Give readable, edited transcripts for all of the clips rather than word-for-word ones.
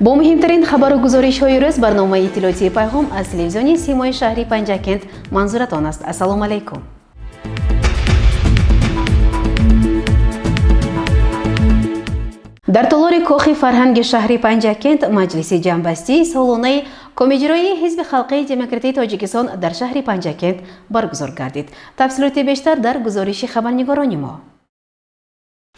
бо муҳимтарин хабару гузоришҳои рӯз барномаи иттилоотии пайғом аз телевизиони Симои шаҳри Панҷакент манзуратон аст. Ассалому алайкум. дар толори кохи фарҳанги шаҳри Панҷакент маҷлиси ҷамъбастии солонаи комиҷроии ҳизби халқии демократии Тоҷикистон дар шаҳри Панҷакент баргузор гардид. Тафсилоти бештар дар гузориши хабарнигорони мо.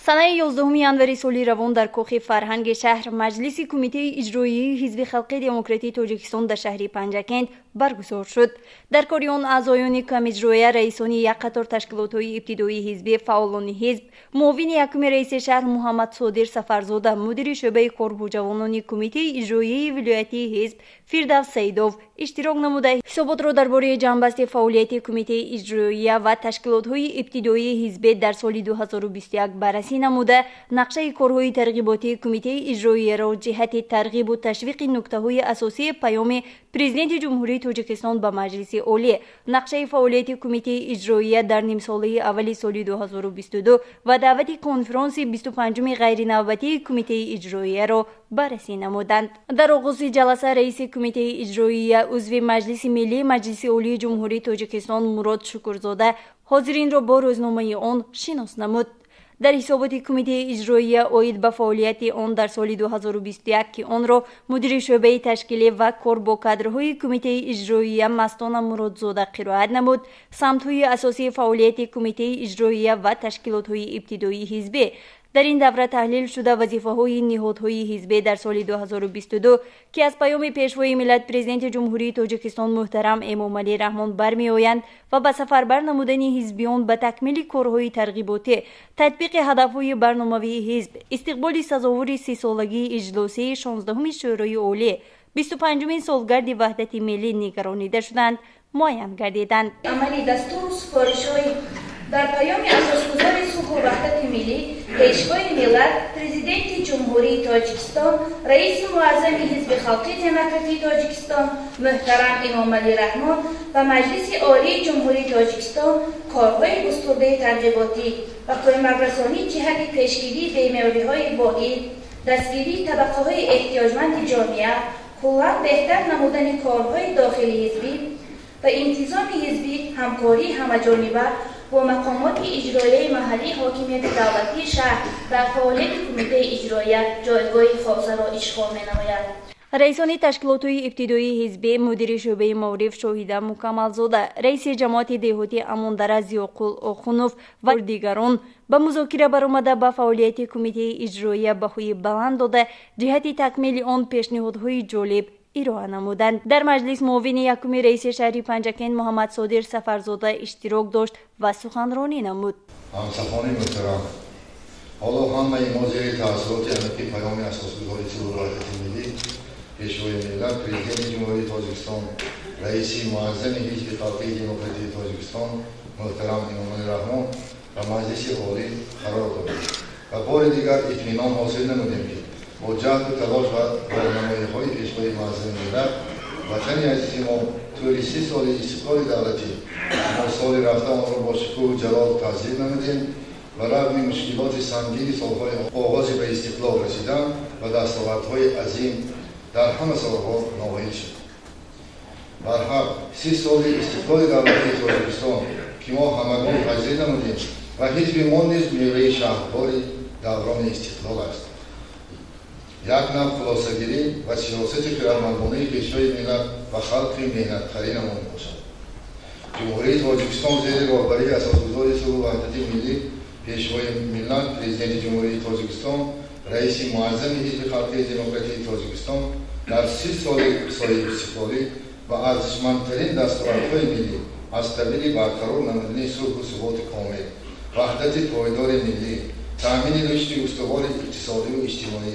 санаи 11 январи соли равон дар кохи фарҳанги шаҳр маҷлиси кумитаи иҷроии ҳизби халқии демократии Тоҷикистон дар шаҳри Панҷакент баргузор шуд. дар кори он аъзоёни комиҷроя, раисони як қатор ташкилотҳои ибтидоии ҳизбӣ, фаъолони ҳизб, муовини якуми раиси шаҳр Муҳаммад Содир Сафарзода, мудири шӯъбаи корҳоҷавонони кумитаи иҷроии вилоятии ҳизб Фирдавс Саидов иштирок намуда ҳисоботро дар бораи ҷамъбасти фаъолияти кумитаи иҷроия ва ташкилотҳои ибтидоии ҳизбӣ дар соли 2021 баррасӣ намуда, нақшаи корҳои тарғиботии кумитаи иҷроияро ҷиҳати тарғибу ташвиқи нуктаҳои асосии паёми Президенти Ҷумҳурии Тоҷикистон ба Маҷлиси Олӣ, нақшаи фаъолияти кумитаи иҷроия дар нимсолаи аввали соли 2022 ва даъвати конферонси 25-уми ғайринавбатии кумитаи иҷроияро баррасӣ намуданд. дар оғози ҷаласа раиси кумитаи иҷроия, узви Маҷлиси Миллии Маҷлиси Олии Ҷумҳурии Тоҷикистон Мурод Шукрзода ҳозиринро бо рӯзномаи он шинос намуд. дар ҳисоботи кумитаи иҷроия оид ба фаъолияти он дар соли 2021 ки онро мудири шӯъбаи ташкилӣ ва кор бо кадрҳои кумитаи иҷроия Мастона Муродзода қироат намуд, самтҳои асосии фаъолияти кумитаи иҷроия ва ташкилотҳои ибтидоии ҳизбӣ. дар ин давра таҳлил шуда вазифаҳои ниҳодҳои ҳизбӣ дар соли 2022 ки аз паёми пешвои миллат Президенти Ҷумҳурии Тоҷикистон муҳтарам Эмомалӣ Раҳмон бармеоянд ва ба сафарбар намудани ҳизбиён ба такмили корҳои тарғиботӣ, татбиқи ҳадафҳои барномавии ҳизб, истиқболи сазовури 30-солагии иҷлосии 16-уми Шӯрои Олӣ, 25-умин солгарди ваҳдати миллӣ нигаронида шуданд, муайян гардиданд. амали дастуру супоришҳои дар паёми асосгузори сулҳу ваҳдати миллӣ, пешвои миллат, Президенти Ҷумҳурии Тоҷикистон, раиси муаззами ҳизби халқии демократии Тоҷикистон муҳтарам Эмомалӣ Раҳмон ва Маҷлиси Олии Ҷумҳурии Тоҷикистон корҳои устурдаи тарғиботӣ ва кӯмакрасонӣ ҷиҳати пешгирии бемориҳои воҳид, дастгирии табақаҳои эҳтиёҷманди ҷомеа, куллан беҳтар намудани корҳои дохилии ҳизбӣ ва интизоми ҳизбӣ, ҳамкории ҳамаҷониба با مقامات اجرایی محلی حاکمیت دولتی شهر در فعالیت کمیته اجرایی جایگاه خاصه را اشغال می‌نماید. раисони ташкилотҳои ибтидоии ҳизбӣ, мудири шӯъбаи маориф Шоҳида Мукаммалзода, раиси ҷамоати деҳотӣ Амондара Зиёқул Охунов ва дигарон ба музокира баромада ба фаъолияти кумитаи иҷроия баҳои баланд дода, ҷиҳати такмили он пешниҳодҳои ҷолиб ироа намуданд. дар маҷлис муовини якуми раиси шаҳри Панҷакент Муҳаммад Содир Сафарзода иштирок дошт ва суханронӣ намуд. ҳамсафони муҳтарам, ҳоло ҳамаи мо зери таъссуроти амики паёми асосгузори сулҳу ваҳдати миллӣ, пешвои миллат, Президенти Ҷумҳурии Тоҷикистон, раиси муаззами ҳизби халқии демократии Тоҷикистон муҳтарам Эмомалӣ Раҳмон ва Маҷлиси Олӣ қарор додем ва бори дигар итминон ҳосил намудем ки бо ҷаҳду талош ва барномаҳои пешвои муаззами миллат, ватани азизи мо тӯли 30 соли истиқлоли давлатӣ, мо соли рафта онро бо шукӯҳу ҷалол таззиқ намудем ва рағми мушкилоти сангини солҳои оғози ба истиқлол расидан ва дастовардҳои азим дар ҳама соҳаҳо ноил шуд. барҳақ 30 соли истиқлоли давлатии Тоҷикистон ки мо ҳамагон таззиқ намудем ва ҳизби мо низ меваи шаҳрвори даврони истиқлол аст. як нав хулосагирӣ ва сиёсати хиратмандонаи пешвои миллат ва халқи меҳнаткаринамон мебошад. ҷумҳурии Тоҷикистон зери роҳбарии асосгузори сулҳу ваҳдати миллӣ, пешвои миллат, Президенти Ҷумҳурии Тоҷикистон, раиси муаззами ҳизби халқии демократии Тоҷикистон дар 30 соли соҳиб истиқлолӣ ва арзишмандтарин дастовардҳои миллӣ аз қабили барқарор намудани сулҳу суботи комил, ваҳдати пойдори миллӣ, таъмини рушди устувори иқтисодию иҷтимоӣ,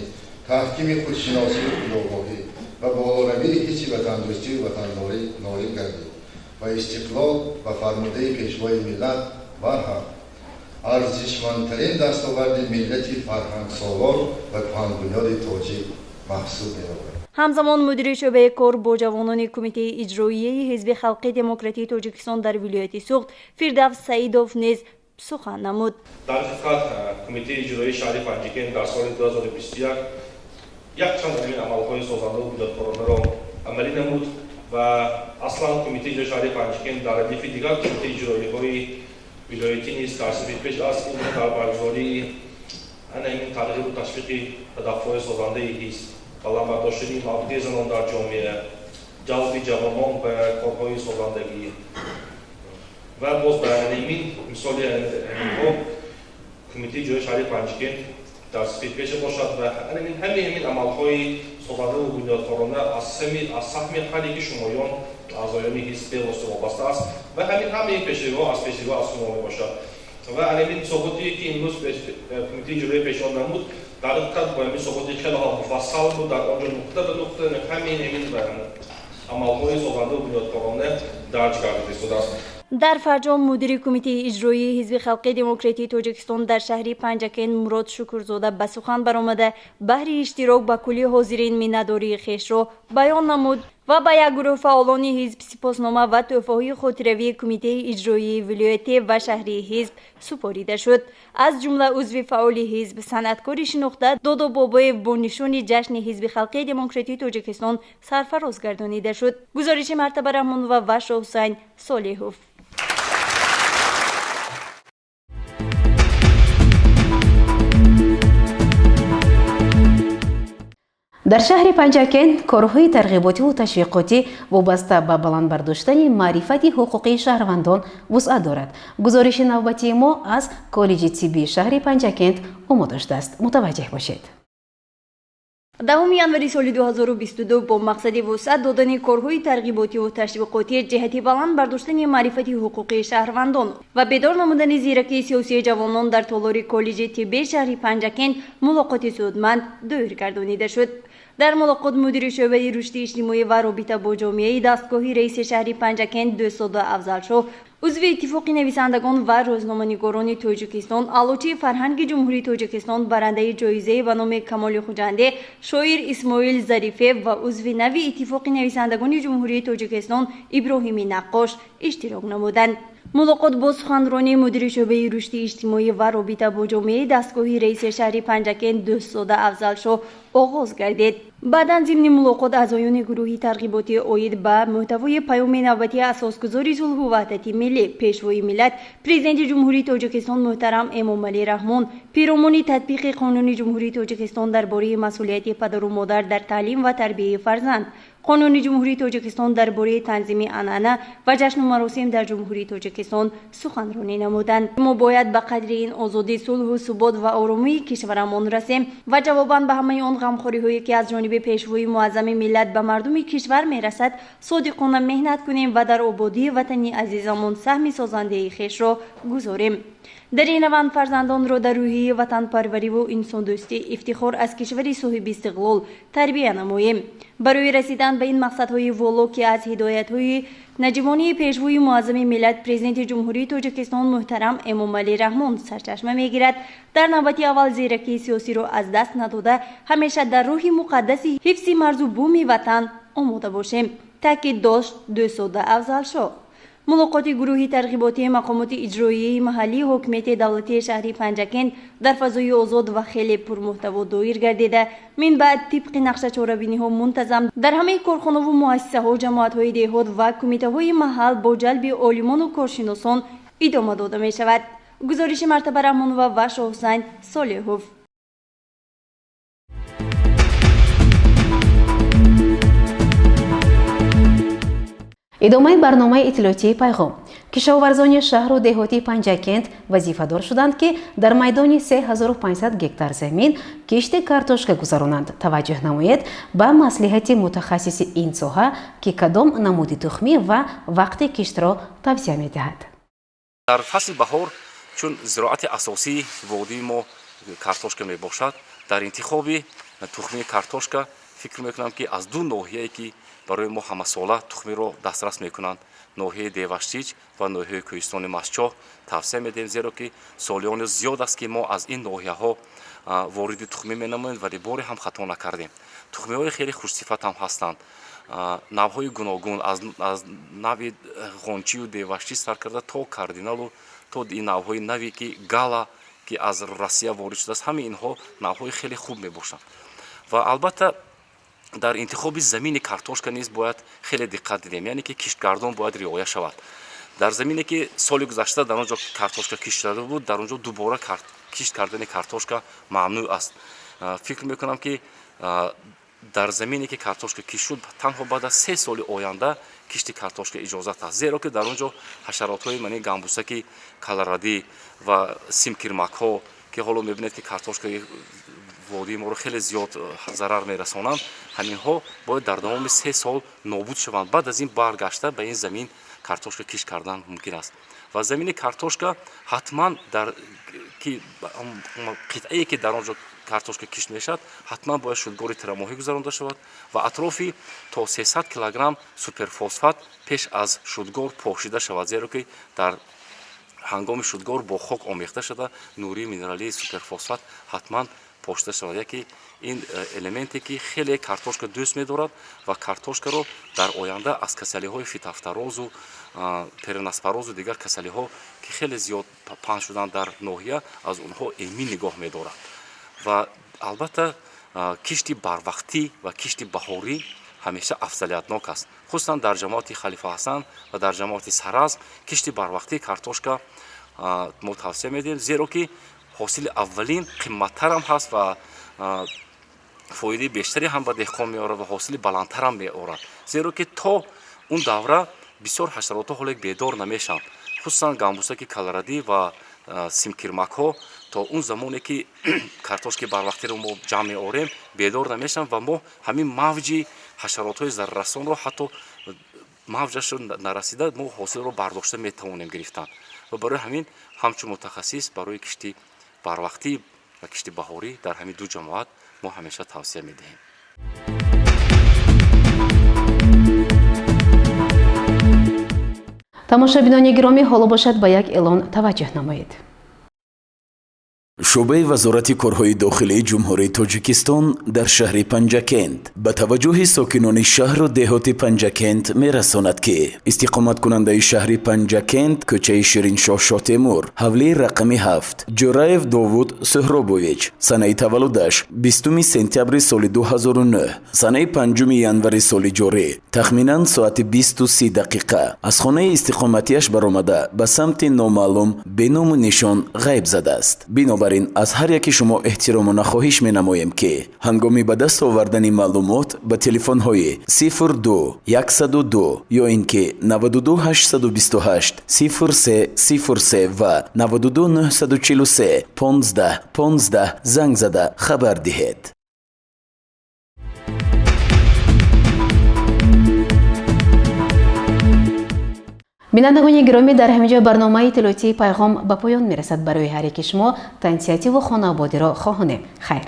таҳкими худшиносию худогоҳӣ ва болоравии ҳисси ватандӯстию ватандорӣ ноил гардид ва истиқлол ва фармудаи пешвои миллат барҳақ арзишмандтарин дастоварди миллати фарҳангсолор ва кӯҳанбунёди тоҷик маҳсуб меёбад. ҳамзамон мудири шӯъбаи кор бо ҷавонони кумитаи иҷроияи ҳизби халқии демократии Тоҷикистон дар вилояти Суғд Фирдавс Саидов низ сухан намуд. дар ҳақиқат кумитаи иҷроии шаҳри Панҷакент дар соли 2021 якчанд амин амалҳои созандау буҷодкоронаро амалӣ намуд ва аслан кумитаи иҷрои шаҳри Панҷакент дар радифи дигар кумитаи иҷроиҳои вилоятӣ низ тавсифи пеш аст ин дар баргузории ин тарғибу ташвиқи ҳадафҳои созандаи ҳизб, баландбардоштани мавқеи занон дар ҷомеа, ҷалби ҷавонон ба корҳои созандагӣ ва боз ба ин мисоли ҳо кумитаи иҷрои шаҳри Панҷакент тавсифи пеш бошад ва ҳамин амалҳои созандаву бунёдкорона аз саҳми ҳар яки шумоён аъзоёни ҳизб бевосита вобаста аст ва ҳамин пешравиҳо аз шумо мебошад ва алимин соҳбате ки имрӯз кумитаи иҷроӣ пешон намуд дар ҳақиқат бо ин соҳбати хеле муфассал буд дар он ҷо нуқта ба нуқта ҳамин амалҳои созандаву бунёдкорона дарҷ гардида истодааст. дар фарҷом мудири кумитаи иҷроии ҳизби халқи демократии тоҷикистон дар шаҳри Панҷакент Мурод Шукрзода ба сухан баромада баҳри иштирок ба кулли ҳозирин миннатдории хешро баён намуд ва ба як гурӯҳ фаъолони ҳизб сипоснома ва тӯҳфаҳои хотиравии кумитаи иҷроии вилоятӣ ва шаҳрии ҳизб супорида шуд. аз ҷумла узви фаъоли ҳизб санъаткори шинохта Додо Бобоев бо нишони ҷашни ҳизби халқи демократии тоҷикистон сарфароз гардонида шуд. гузориши Мартаба Раҳмонова ва Шоҳусайн Солеҳов. дар шаҳри Панҷакент корҳои тарғиботиву ташвиқотӣ вобаста ба баландбардоштани маърифати ҳуқуқии шаҳрвандон вусъат дорад. гузориши навбатии мо аз коллеҷи тиббии шаҳри Панҷакент омода шудааст. мутаваҷҷеҳ бошед. 10 январи соли 2022 бо мақсади вусъат додани корҳои тарғиботиву ташвиқотӣ ҷиҳати баланд бардоштани маърифати ҳуқуқии шаҳрвандон ва бедор намудани зиракии сиёсии ҷавонон дар толори коллеҷи тиббии шаҳри Панҷакент мулоқоти судманд доир гардонида шуд. дар мулоқот мудири шӯъбаи рушди иҷтимоӣ ва робита бо ҷомеаи дастгоҳи раиси шаҳри Панҷакент Дӯстода Афзалшоҳ, узви иттифоқи нависандагон ва рӯзноманигорони Тоҷикистон, аълочии фарҳанги ҷумҳурии Тоҷикистон, барандаи ҷоизаи ба номи Камоли Хуҷанде, шоир Исмоил Зарифев ва узви нави иттифоқи нависандагони ҷумҳурии Тоҷикистон Иброҳими Наққош иштирок намуданд. мулоқот бо суханронии мудири шӯъбаи рушди иҷтимоӣ ва робита бо ҷомеаи дастгоҳи раиси шаҳри Панҷакент Дӯстода Афзалшоҳ оғоз гардид. баъдан зимни мулоқот аъзоёни гурӯҳи тарғиботӣ оид ба муҳтавои паёми навбатии асосгузори сулҳу ваҳдати миллӣ, пешвои миллат, президенти ҷумҳурии Тоҷикистон муҳтарам Эмомалӣ Раҳмон, пиромони татбиқи қонуни ҷумҳурии Тоҷикистон дар бораи масъулияти падару модар дар таълим ва тарбияи фарзанд, қонуни ҷумҳурии Тоҷикистон дар бораи танзими анъана ва ҷашну маросим дар ҷумҳурии Тоҷикистон суханронӣ намуданд. мо бояд ба қадри ин озодӣ, сулҳу субот ва оромии кишварамон расем ва ҷавобан ба ҳамаи он ғамхориҳое ки аз ҷониби пешвои муаззами миллат ба мардуми кишвар мерасад, содиқона меҳнат кунем ва дар ободии ватани азизамон саҳми созандаи хешро гузорем. дар ин раванд фарзандонро дар рӯҳии ватанпарвариву инсондӯстӣ ифтихор аз кишвари соҳиби истиқлол тарбия намоем. барои расидан ба ин мақсадҳои воло ки аз ҳидоятҳои наҷибонии пешвои муаззами миллат президенти ҷумҳурии Тоҷикистон муҳтарам Эмомалӣ Раҳмон сарчашма мегирад, дар навбати аввал зиракии сиёсиро аз даст надода ҳамеша дар роҳи муқаддаси ҳифзи марзу буми ватан омода бошем, таъкид дошт Дӯстода Афзалшоҳ. мулоқоти гурӯҳи тарғиботии мақомоти иҷроии маҳаллии ҳокимияти давлатии шаҳри Панҷакент дар фазои озод ва хеле пурмуҳтаво доир гардида, мин баъд тибқи нақша чорабиниҳо мунтазам дар ҳамаи корхонаву муассисаҳо, ҷамоатҳои деҳот ва кумитаҳои маҳал бо ҷалби олимону коршиносон идома дода мешавад. гузориши Мартаба Раҳмонова ва Шоҳусайн Солеҳов. идомаи барномаи иттилоотии пайғом. кишоварзони шаҳру деҳотии Панҷакент вазифадор шуданд ки дар майдони 3500 гектар замин кишти картошка гузаронанд. таваҷҷӯҳ намоед ба маслиҳати мутахассиси ин соҳа ки кадом намуди тухмӣ ва вақти киштро тавсия медиҳад. дар фасли баҳор чун зироати асосии водии мо картошка мебошад, дар интихоби тухмии картошка фикр мекунам ки аз ду ноҳияе ки барои мо ҳамасола тухмиро дастрас мекунанд, ноҳияи Деваштич ва ноҳияи Кӯҳистони Масчоҳ тавсия медиҳем, зеро ки солиёни зиёд аст ки мо аз ин ноҳияҳо вориди тухмӣ менамоем ва риборе ҳам хато накардем. тухмиҳои хеле хушсифат ҳам ҳастанд, навъҳои гуногун аз нави ғончию Деваштич сар карда то кардиналу то ин навъҳои нави ки гала ки аз Россия ворид шудааст, ҳамаи инҳо навъҳои хеле хуб мебошанд. ва албатта дар интихоби замини картошка низ бояд хеле диққат дидем, яъне ки киштгардон бояд риоя шавад. дар замине ки соли гузашта дар он ҷо картошка кишт шуда буд, дар он ҷо дубора кишт кардани картошка мамнӯъ аст. фикр мекунам ки дар замине ки картошка кишт шуд, танҳо баъд аз 3 соли оянда кишти картошка иҷозат аст, зеро ки дар он ҷо ҳашаротҳои мани гамбусаки каларадӣ ва симкирмакҳо ки ҳоло мебинед ки картошкаи водии моро хеле зиёд зарар мерасонанд, ҳаминҳо бояд дар давоми 3 сол нобуд шаванд. баъд аз ин баргашта ба ин замин картошка кишт кардан мумкин аст. ва замини картошка ҳатман дар қитъае ки дар он ҷо картошка кишт мешавад, ҳатман бояд шудгори тирамоҳӣ гузаронда шавад ва атрофи то 300 килограмм суперфосфат пеш аз шудгор пошида шавад, зеро ки дар ҳангоми шудгор бо хок омехта шуда нурии минералии суперфосфат ҳатман пошида шавад. яке ин элементе ки хеле картошка дӯст медорад ва картошкаро дар оянда аз касалиҳои фитофторозу перенаспорозу дигар касалиҳо ки хеле зиёд паҳн шуданд дар ноҳия, аз онҳо эмин нигоҳ медорад. ва албатта кишти барвақтӣ ва кишти баҳорӣ ҳамеша афзалиятнок аст. хусусан дар ҷамоати халифа ҳасан ва дар ҷамоати саразм кишти барвақтӣ картошка мо тавсия медиҳем, зеро ки ҳосили аввалин қимматтарам ҳаст ва фоидаи бештаре ҳам ба деҳқон меорад ва ҳосили баландтарам меорад, зеро ки то он давра бисёр ҳашаротҳо ҳолек бедор намешаванд, хусусан гамбусаки каларадӣ ва симкирмакҳо то он замоне ки картошки барвақтиро мо ҷамъ меорем бедор намешаванд ва мо ҳамин мавҷи ҳашаротҳои зараррасонро ҳатто мавҷашро нарасида мо ҳосилро бардошта метавонем гирифтан. ва барои ҳамин ҳамчун мутахассис барои кишти барвақтӣ ва кишти баҳорӣ дар ҳамин ду ҷамоат мо ҳамеша тавсия медиҳем. тамошобинони гиромӣ, ҳоло бошад ба як эълон таваҷҷӯҳ намоед. шӯъбаи вазорати корҳои дохилии ҷумҳурии тоҷикистон дар шаҳри панҷакент ба таваҷҷӯҳи сокинони шаҳру деҳоти панҷакент мерасонад ки истиқоматкунандаи шаҳри панҷакент, кӯчаи шириншоҳ шотемур, ҳавлии рақами 7, ҷураев Довуд Суҳробович, санаи таваллудаш 20 сентябри соли 2009, санаи 5 январи соли ҷорӣ, тахминан соати 20:30 дақиқа аз хонаи истиқоматиаш баромада ба самти номаълум беному нишон ғайб задааст. бинобар ин аз ҳар яки шумо эҳтирому нахоҳиш менамоем ки ҳангоми ба даст овардани маълумот ба телефонҳои 02 102 ё ин ки 92 828 0303 ва 92 943 15 15 занг зада хабар диҳед. бинандагони гиромӣ, дар ҳаминҷо барномаи иттилоотии пайғом ба поён мерасад. барои ҳар яки шумо тансиятиву хонаводиро хоҳонем. хайр.